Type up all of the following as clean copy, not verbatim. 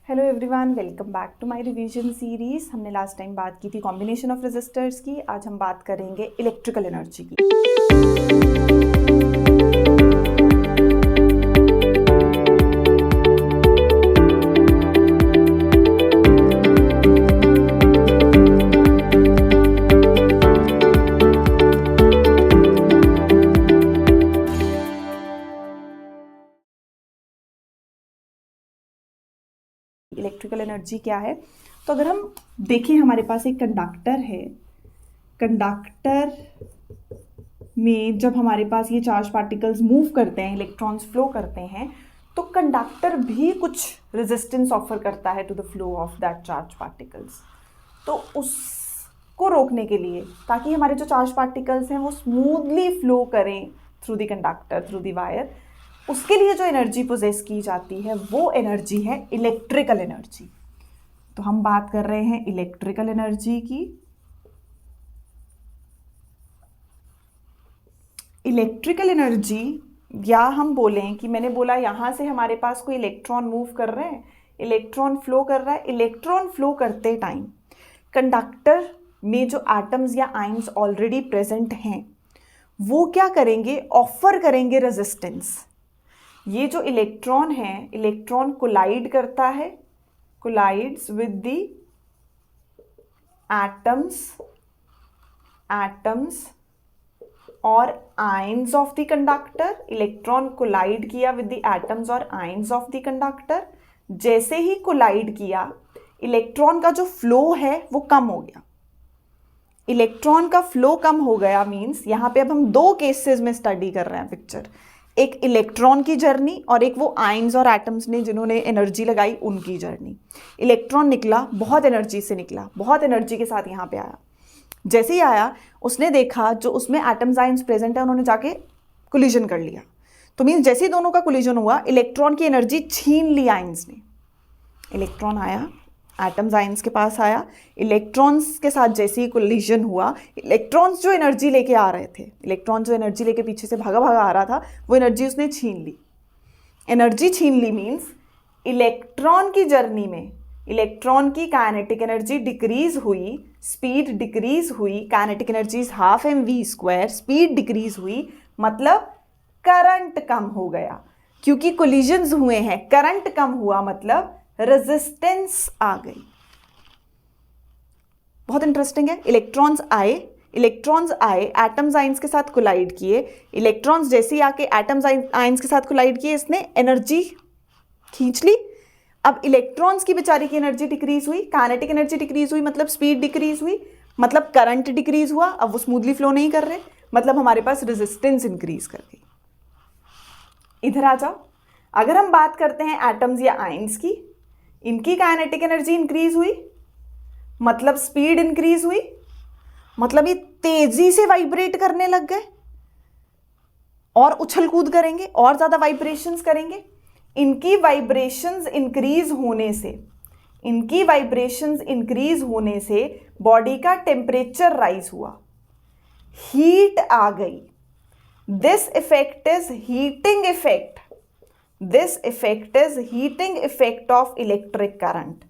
Hello everyone, welcome back to my revision series. हमने last time बात की थी कॉम्बिनेशन ऑफ रेजिस्टर्स की। आज हम बात करेंगे इलेक्ट्रिकल एनर्जी की। इलेक्ट्रिकल एनर्जी क्या है? तो अगर हम देखें, हमारे पास एक कंडक्टर है। कंडक्टर में जब हमारे पास ये चार्ज पार्टिकल्स मूव करते हैं, इलेक्ट्रॉन्स फ्लो करते हैं, तो कंडक्टर भी कुछ रेजिस्टेंस ऑफर करता है to the flow of that charge particles. तो उसको रोकने के लिए, ताकि हमारे जो चार्ज पार्टिकल्स हैं वो स्मूथली फ्लो करें through the conductor, through the wire, उसके लिए जो एनर्जी पोजेस की जाती है वो एनर्जी है इलेक्ट्रिकल एनर्जी। तो हम बात कर रहे हैं इलेक्ट्रिकल एनर्जी की। इलेक्ट्रिकल एनर्जी, या हम बोलें कि मैंने बोला यहां से हमारे पास कोई इलेक्ट्रॉन मूव कर रहे हैं, इलेक्ट्रॉन फ्लो कर रहा है। इलेक्ट्रॉन फ्लो करते टाइम कंडक्टर में जो एटम्स या आयंस ऑलरेडी प्रेजेंट हैं वो क्या करेंगे? ऑफर करेंगे रेजिस्टेंस। ये जो इलेक्ट्रॉन है, इलेक्ट्रॉन कोलाइड करता है, कोलाइड्स विद द एटम्स और ions of the conductor. Electron collide किया विद द एटम्स और आयंस ऑफ द कंडक्टर। जैसे ही कोलाइड किया, इलेक्ट्रॉन का जो फ्लो है वो कम हो गया। इलेक्ट्रॉन का फ्लो कम हो गया मीन्स, यहां पे अब हम दो केसेस में स्टडी कर रहे हैं पिक्चर। एक इलेक्ट्रॉन की जर्नी और एक वो आयंस और एटम्स ने जिन्होंने एनर्जी लगाई उनकी जर्नी। इलेक्ट्रॉन निकला, बहुत एनर्जी से निकला, बहुत एनर्जी के साथ यहाँ पे आया। जैसे ही आया, उसने देखा जो उसमें एटम्स आयंस प्रेजेंट है उन्होंने जाके कोलिजन कर लिया। तो मीन्स जैसे ही दोनों का कोलिजन हुआ, इलेक्ट्रॉन की एनर्जी छीन ली आयंस ने। इलेक्ट्रॉन आया, एटम्स आयंस के पास आया, इलेक्ट्रॉन्स के साथ जैसे ही कोलिजन हुआ, इलेक्ट्रॉन्स जो एनर्जी लेके आ रहे थे, इलेक्ट्रॉन जो एनर्जी लेके पीछे से भागा भागा आ रहा था, वो एनर्जी उसने छीन ली। एनर्जी छीन ली मीन्स इलेक्ट्रॉन की जर्नी में इलेक्ट्रॉन की काइनेटिक एनर्जी डिक्रीज हुई, स्पीड डिक्रीज हुई। Kinetic energy is ½ mv², speed decrease हुई, मतलब करंट कम हो गया। क्योंकि कोलिजन्स हुए हैं, करंट कम हुआ, मतलब रेजिस्टेंस आ गई। बहुत इंटरेस्टिंग है। इलेक्ट्रॉन्स आए, एटम्स आयंस के साथ कोलाइड किए। इलेक्ट्रॉन्स जैसे ही आके एटम्स आयंस के साथ कोलाइड किए, इसने एनर्जी खींच ली। अब इलेक्ट्रॉन्स की बेचारी की एनर्जी डिक्रीज हुई, काइनेटिक एनर्जी डिक्रीज हुई, मतलब स्पीड डिक्रीज हुई, मतलब करंट डिक्रीज हुआ। अब वो स्मूथली फ्लो नहीं कर रहे, मतलब हमारे पास रेजिस्टेंस इंक्रीज कर गई। इधर आ जाओ, अगर हम बात करते हैं एटम्स या आयंस की, इनकी काइनेटिक एनर्जी इंक्रीज हुई, मतलब स्पीड इंक्रीज हुई, मतलब ये तेजी से वाइब्रेट करने लग गए और उछल कूद करेंगे और ज्यादा वाइब्रेशंस करेंगे। इनकी वाइब्रेशंस इंक्रीज होने से बॉडी का टेम्परेचर राइज हुआ, हीट आ गई। This effect is heating effect. This effect is heating effect of electric current.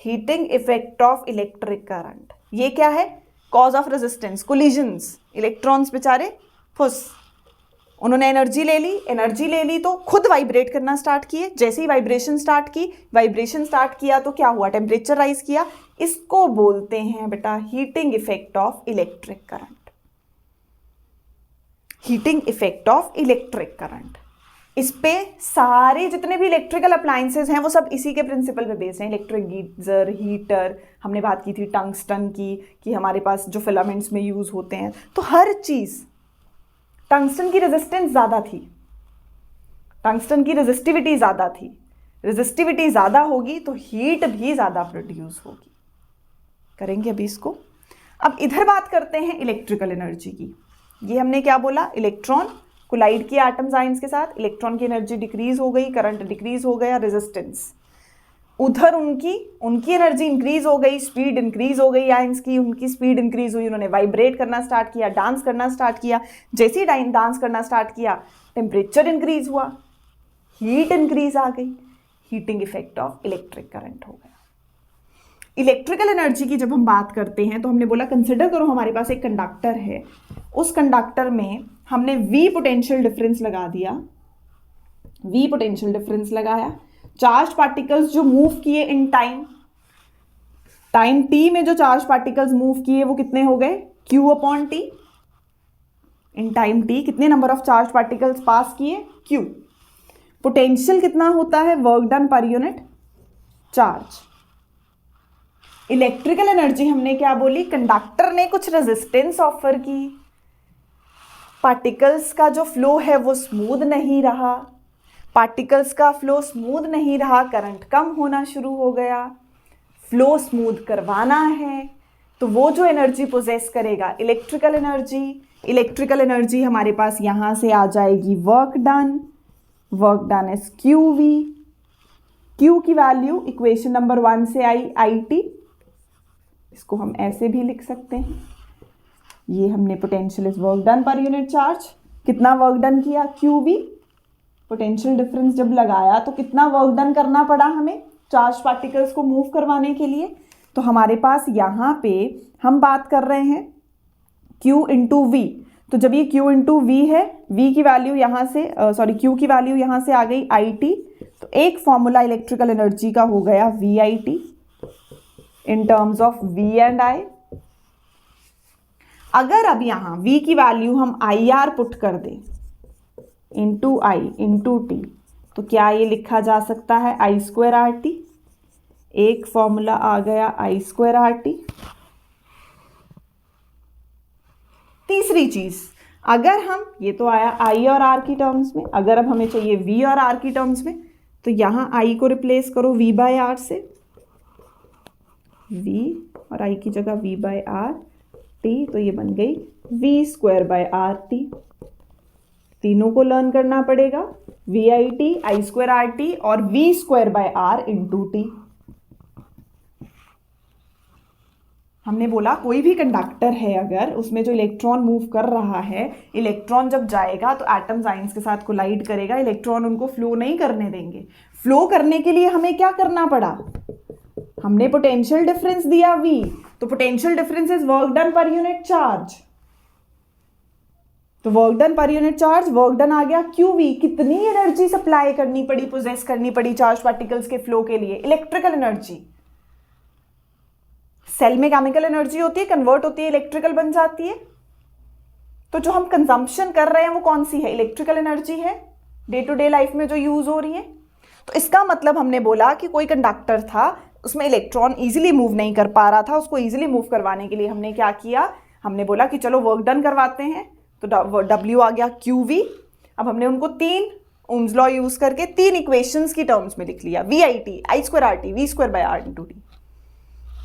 Heating effect of electric current. ये क्या है? Cause of resistance, collisions. Electrons बेचारे फुस, उन्होंने एनर्जी ले ली तो खुद वाइब्रेट करना स्टार्ट किए। जैसे ही वाइब्रेशन स्टार्ट किया तो क्या हुआ? टेम्परेचर राइज किया। इसको बोलते हैं बेटा heating effect of electric current. Heating effect of electric current. इस पे सारे जितने भी इलेक्ट्रिकल अप्लायंसेज हैं वो सब इसी के प्रिंसिपल पे बेस्ड हैं। इलेक्ट्रिक गीजर, हीटर, हमने बात की थी टंगस्टन की, कि हमारे पास जो फिलामेंट्स में यूज होते हैं। तो हर चीज, टंगस्टन की रेजिस्टेंस ज़्यादा थी, टंगस्टन की रेजिस्टिविटी ज़्यादा थी। रेजिस्टिविटी ज़्यादा होगी तो हीट भी ज़्यादा प्रोड्यूस होगी। करेंगे अभी इसको। अब इधर बात करते हैं इलेक्ट्रिकल एनर्जी की। ये हमने क्या बोला? इलेक्ट्रॉन कोलाइड किया एटम्स आयंस के साथ, इलेक्ट्रॉन की एनर्जी डिक्रीज हो गई, करंट डिक्रीज हो गया, रेजिस्टेंस। उधर उनकी एनर्जी इंक्रीज हो गई, स्पीड इंक्रीज हो गई आयंस की, उनकी स्पीड इंक्रीज हुई, उन्होंने वाइब्रेट करना स्टार्ट किया, डांस करना स्टार्ट किया। जैसे ही डांस करना स्टार्ट किया, टेम्परेचर इंक्रीज हुआ, हीट इंक्रीज आ गई। Heating effect of electric current हो गया। इलेक्ट्रिकल एनर्जी की जब हम बात करते हैं तो हमने बोला कंसिडर करो हमारे पास एक कंडक्टर है, उस कंडक्टर में हमने V पोटेंशियल डिफरेंस लगा दिया, V पोटेंशियल डिफरेंस लगाया, चार्ज पार्टिकल्स जो मूव किए इन टाइम t में जो चार्ज पार्टिकल्स मूव किए वो कितने हो गए, Q/T। इन टाइम t कितने नंबर ऑफ चार्ज पार्टिकल्स पास किए, Q। पोटेंशियल कितना होता है, work done per unit charge. Electrical energy हमने क्या बोली, कंडक्टर ने कुछ रेजिस्टेंस ऑफर की, पार्टिकल्स का जो फ्लो है वो स्मूथ नहीं रहा, पार्टिकल्स का फ्लो स्मूथ नहीं रहा, करंट कम होना शुरू हो गया। फ्लो स्मूथ करवाना है तो वो जो एनर्जी पोजेस करेगा इलेक्ट्रिकल एनर्जी, इलेक्ट्रिकल एनर्जी हमारे पास यहां से आ जाएगी work done, work done is QV। Q की वैल्यू इक्वेशन नंबर 1 से आई IT, इसको हम ऐसे भी लिख सकते हैं, ये हमने potential is work done per unit charge, कितना वर्क डन किया, QV। पोटेंशियल डिफरेंस जब लगाया तो कितना वर्क डन करना पड़ा हमें चार्ज पार्टिकल्स को मूव करवाने के लिए, तो हमारे पास यहाँ पे हम बात कर रहे हैं Q इंटू V। तो जब ये Q इंटू V है, V की वैल्यू यहाँ से Q की वैल्यू यहाँ से आ गई IT, तो एक फॉर्मूला इलेक्ट्रिकल एनर्जी का हो गया VIT in terms of V and I। अगर अब यहां V की वैल्यू हम IR पुट कर दें इंटू I इंटू T, तो क्या ये लिखा जा सकता है I² RT। एक फॉर्मूला आ गया I² RT। तीसरी चीज, अगर हम, ये तो आया I और R की टर्म्स में, अगर अब हमें चाहिए V और R की टर्म्स में, तो यहां I को रिप्लेस करो V/R से, V और I की जगह V/RT, तो ये बन गई V²/RT। तीनों को लर्न करना पड़ेगा, VIT, I² RT और V²/R इंटू T। हमने बोला कोई भी कंडक्टर है अगर उसमें जो इलेक्ट्रॉन मूव कर रहा है, इलेक्ट्रॉन जब जाएगा तो एटम्स आइंस के साथ कोलाइड करेगा, इलेक्ट्रॉन उनको फ्लो नहीं करने देंगे। फ्लो करने के लिए हमें क्या करना पड़ा, हमने पोटेंशियल डिफरेंस दिया V, तो potential difference is work done per unit charge, तो work done per unit charge, work done आ गया QV। कितनी एनर्जी सप्लाई करनी पड़ी, पोजेस करनी पड़ी चार्ज पार्टिकल्स के फ्लो के लिए, इलेक्ट्रिकल एनर्जी। सेल में केमिकल एनर्जी होती है, कन्वर्ट होती है, इलेक्ट्रिकल बन जाती है, तो जो हम कंजम्पशन कर रहे हैं वो कौन सी है, इलेक्ट्रिकल एनर्जी है, डे टू डे लाइफ में जो यूज हो रही है। तो इसका मतलब हमने बोला कि कोई कंडक्टर था, उसमें इलेक्ट्रॉन इजीली मूव नहीं कर पा रहा था, उसको इजीली मूव करवाने के लिए हमने क्या किया, हमने बोला कि चलो वर्क डन करवाते हैं, तो W आ गया QV। अब हमने उनको 3 ओम्स लॉ यूज करके 3 इक्वेशंस की टर्म्स में लिख लिया, VIT, I² RT, V²/R into T।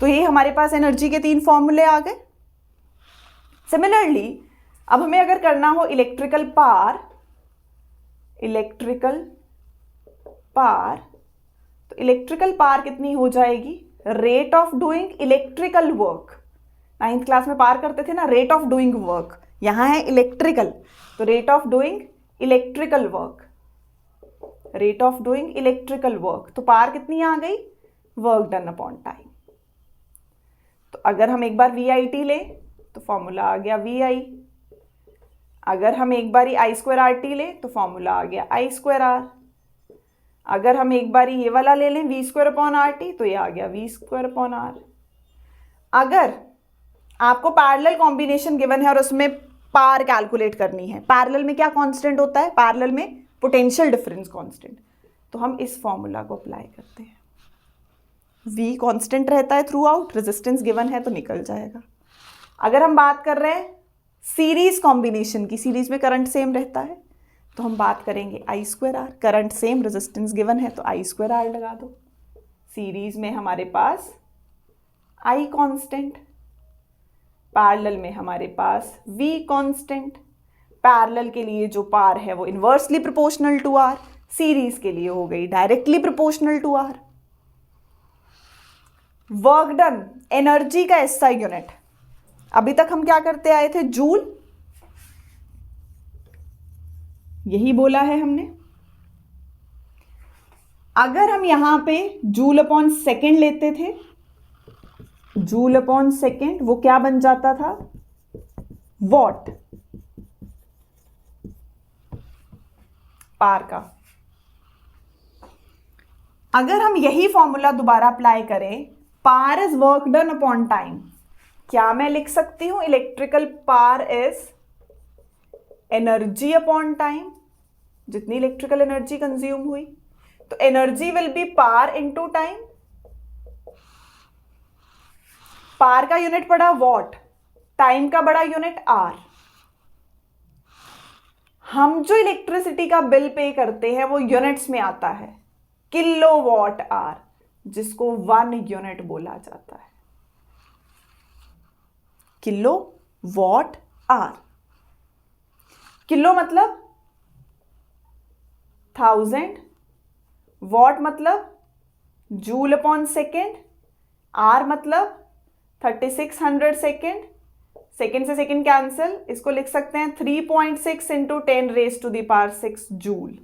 तो ये हमारे पास एनर्जी के 3 फॉर्मूले आ गए। सिमिलरली अब हमें अगर करना हो इलेक्ट्रिकल पावर, तो इलेक्ट्रिकल पावर कितनी हो जाएगी, rate of doing electrical work. 9th class में पार करते थे ना, रेट ऑफ डूइंग वर्क, यहां है इलेक्ट्रिकल, तो rate of doing electrical work, rate of doing electrical work, तो पावर कितनी आ गई, वर्क डन अपॉन टाइम। तो अगर हम एक बार VIT लें तो फॉर्मूला आ गया VI, अगर हम एक बार I² RT लें तो फॉर्मूला आ गया I²R, अगर हम एक बार ये वाला ले लें V²/RT तो ये आ गया V²/R। अगर आपको पैरेलल कॉम्बिनेशन गिवन है और उसमें पावर कैलकुलेट करनी है, पैरेलल में क्या कांस्टेंट होता है, पैरेलल में पोटेंशियल डिफरेंस कांस्टेंट, तो हम इस फॉर्मूला को अप्लाई करते हैं। V कांस्टेंट रहता है थ्रू आउट, रेजिस्टेंस गिवन है तो निकल जाएगा। अगर हम बात कर रहे हैं सीरीज कॉम्बिनेशन की, सीरीज में करंट सेम रहता है, तो हम बात करेंगे I²R, current same, resistance given है तो I²R लगा दो। सीरीज में हमारे पास I कांस्टेंट, पैरेलल में हमारे पास V कांस्टेंट। पैरेलल के लिए जो पावर है वो inversely proportional to R, series के लिए हो गई directly proportional to R। Work done, energy का SI यूनिट, अभी तक हम क्या करते आए थे, जूल, यही बोला है हमने। अगर हम यहां पे जूल अपॉन सेकेंड लेते थे, जूल अपॉन सेकेंड, वो क्या बन जाता था, वॉट, पार का। अगर हम यही फॉर्मूला दोबारा अप्लाई करें, power is work done upon time, क्या मैं लिख सकती हूं electrical power is energy upon time, जितनी इलेक्ट्रिकल एनर्जी कंज्यूम हुई। तो energy will be power into time. Power का यूनिट पड़ा वॉट, टाइम का बड़ा यूनिट आर। हम जो इलेक्ट्रिसिटी का बिल पे करते हैं वो यूनिट्स में आता है, किलो वॉट आर, जिसको 1 यूनिट बोला जाता है, किलो वॉट आर। किलो मतलब 1000, वॉट मतलब जूल अपॉन सेकेंड, आर मतलब 3600 सेकेंड, सेकेंड से सेकेंड कैंसिल, इसको लिख सकते हैं 3.6 into 10 raise to the power 6 joule.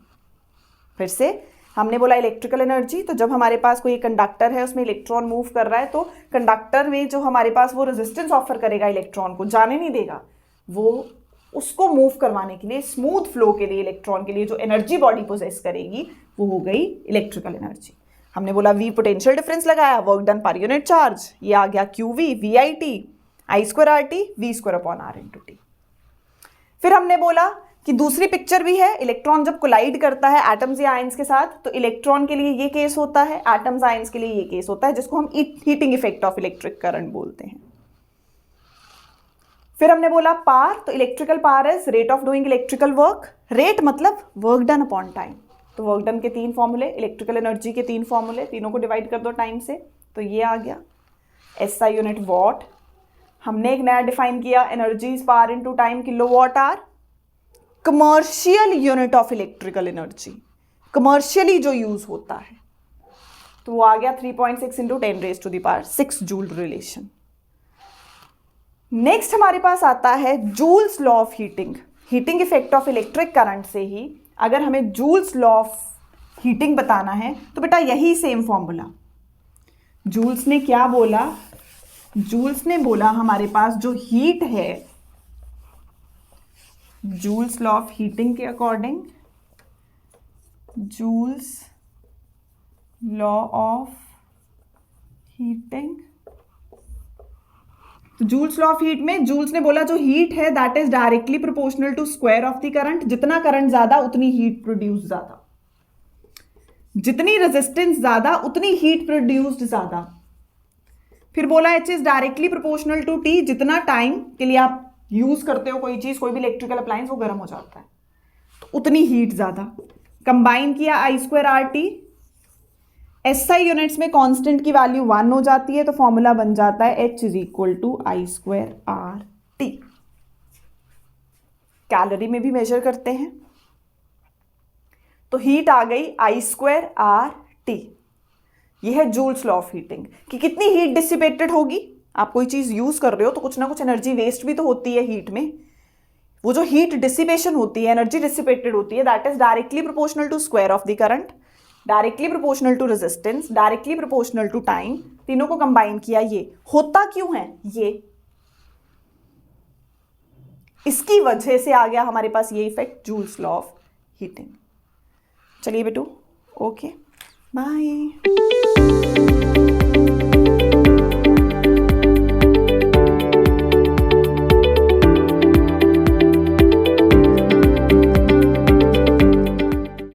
फिर से हमने बोला इलेक्ट्रिकल एनर्जी, तो जब हमारे पास कोई कंडक्टर है उसमें इलेक्ट्रॉन मूव कर रहा है, तो कंडक्टर में जो हमारे पास वो रेजिस्टेंस ऑफर करेगा इलेक्ट्रॉन को, जाने नहीं देगा, वो उसको मूव करवाने के लिए, स्मूथ फ्लो के लिए, इलेक्ट्रॉन के लिए जो एनर्जी बॉडी पोजेस करेगी वो हो गई इलेक्ट्रिकल एनर्जी। हमने बोला वी पोटेंशियल डिफरेंस लगाया, work done per unit charge, ये आ गया QV, VIT, I²RT, V² upon R into T। फिर हमने बोला कि दूसरी पिक्चर भी है, इलेक्ट्रॉन जब कोलाइड करता है एटम्स या आयंस के साथ, तो इलेक्ट्रॉन के लिए ये केस होता है, एटम्स आयंस के लिए ये केस होता है, जिसको हम heating effect of electric current बोलते हैं। फिर हमने बोला पार, तो electrical power is rate of doing electrical work, rate मतलब वर्क डन अपॉन टाइम। तो वर्क डन के 3 फॉर्मूले, इलेक्ट्रिकल एनर्जी के 3 फॉर्मूले, तीनों को डिवाइड कर दो टाइम से, तो ये आ गया SI यूनिट वॉट। हमने एक नया डिफाइन किया, energy is power into time, kilowatt hour. Commercial unit of electrical energy, commercially जो यूज होता है, तो वो आ गया 3.6 into 10 raise to the power 6 joule relation. Next हमारे पास आता है Joule's law of heating, heating effect of electric current से ही अगर हमें जूल्स लॉ ऑफ हीटिंग बताना है, तो बेटा यही सेम फॉर्मूला। जूल्स ने क्या बोला, जूल्स ने बोला हमारे पास जो हीट है, जूल्स लॉ ऑफ हीटिंग के according, Joule's law of heating, तो जूल्स लॉ ऑफ हीट में जूल्स ने बोला जो हीट है that is directly proportional to square of the current, जितना करंट ज्यादा उतनी हीट प्रोड्यूस ज्यादा, जितनी रेजिस्टेंस ज्यादा उतनी हीट प्रोड्यूस्ड ज्यादा। फिर बोला H is directly proportional to T, जितना टाइम के लिए आप यूज करते हो कोई चीज, कोई भी इलेक्ट्रिकल अप्लायंस, वो गर्म हो जाता है, तो उतनी हीट ज्यादा। कंबाइन किया I²RT, SI यूनिट्स में कांस्टेंट की वैल्यू 1 हो जाती है, तो फॉर्मूला बन जाता है H is equal to I²RT। Calorie में भी मेजर करते हैं, तो हीट आ गई I²RT। यह है जूल्स लॉ ऑफ हीटिंग कि कितनी हीट डिसिपेटेड होगी। आप कोई चीज यूज कर रहे हो तो कुछ ना कुछ एनर्जी वेस्ट भी तो होती है हीट में, वो जो हीट डिसिपेशन होती है, एनर्जी डिसिपेटेड होती है, that is directly proportional to square of the current, directly proportional to resistance, directly proportional to time. तीनों को कंबाइन किया, ये होता क्यों है, ये इसकी वजह से आ गया हमारे पास ये effect, joules law of heating. चलिए बेटू, ओके, बाय।